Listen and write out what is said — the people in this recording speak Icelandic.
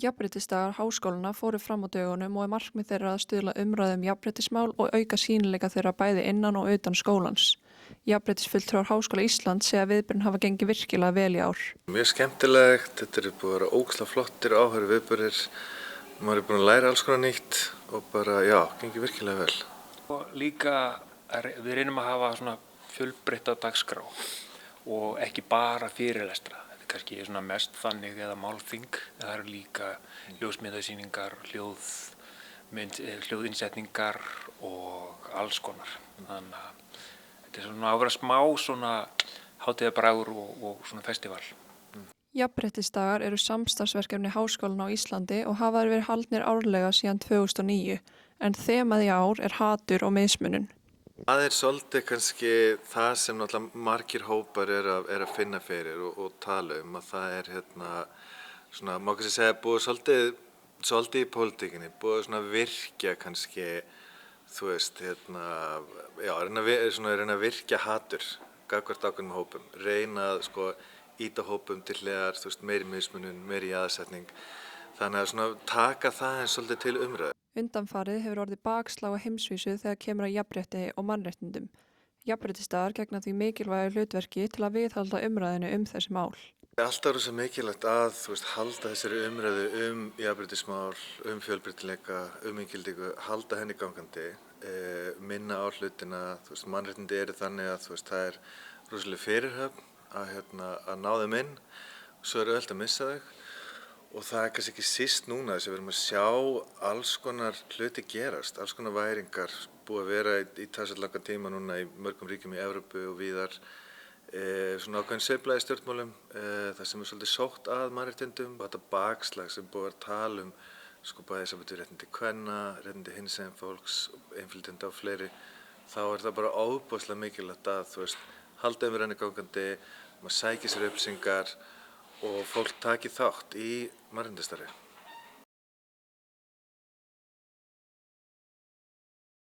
Jafnréttisdagar háskólanna fóru fram á dögunum og markmið þeirra að stuðla umræðum jafnréttismál og auka sýnileika þeirra bæði innan og utan skólans. Jafnréttisfulltrúar Háskóla Íslands segja að viðburðin hafa gengið virkilega vel í ár. Mjög skemmtilegt, þetta er búið að vera ógeðslega flottir áhverju viðburðir. Maður er búin að læra alls konar nýtt og bara, gengið virkilega vel. Og líka, við reynum að hafa svona fjölbreytta dagskrá og ekki bara fyrirlestra. Þetta er kannski svona mest þannig eða málþing. Það eru líka ljósmyndasýningar, hljóðinnsetningar og alls konar. Þannig að þetta er svona að vera smá svona hátíðarbragur og svona festival. Jafnréttisdagar eru samstarfsverkefni háskólanna á Íslandi og hafa verið haldnir árlega síðan 2009, en þemað í ár er hatur og mismunun. Það er svolítið kannski það sem náttúrulega margir hópar er að finna fyrir og tala að það er svona, má kannski segja, búið svolítið í pólitíkinni, búið svona virkja kannski, þú veist, reyna að virkja hatur gagnvart ákveðnum hópum, reyna að ýta hópum til hliðar, þú veist, meiri mismunun, meiri jaðarsetning, þannig að svona taka það eins svolítið til umræðu. Undanfarið hefur orðið bakslag á heimsvísu þegar kemur að jafnrétti og mannréttindum. Jafnréttisdagar gegna því mikilvægu hlutverki til að viðhalda umræðinu þessi mál. Það er alltaf rosa mikilvægt að, þú veist, halda þessari umræðu jafnréttismál, fjölbreytileika, inngildingu, halda henni gangandi, minna á hlutina, þú veist, mannréttindi eru þannig að, þú veist, það er rosalega fyrirhöfn að ná þeim inn, svo er auðvelt að missa þau. Og það er kannski ekki síst núna þess að við erum að sjá alls konar hluti gerast, alls konar væringar, búið að vera í talsvert langan tíma núna í mörgum ríkjum í Evrópu og víðar, svona ákveðin sveifla í stjórnmálum, það sem er svolítið sótt að mannréttindum og þetta bakslag sem búið að tala bæði sambandi réttindi kvenna, réttindi hinsegin fólks, innflytjenda og fleiri, þá er það bara ofboðslega mikilvægt að, þú veist, halda umræðunni gangandi, maður sækir sér upplýsingar og fólk taki þátt í mannréttindastarfi.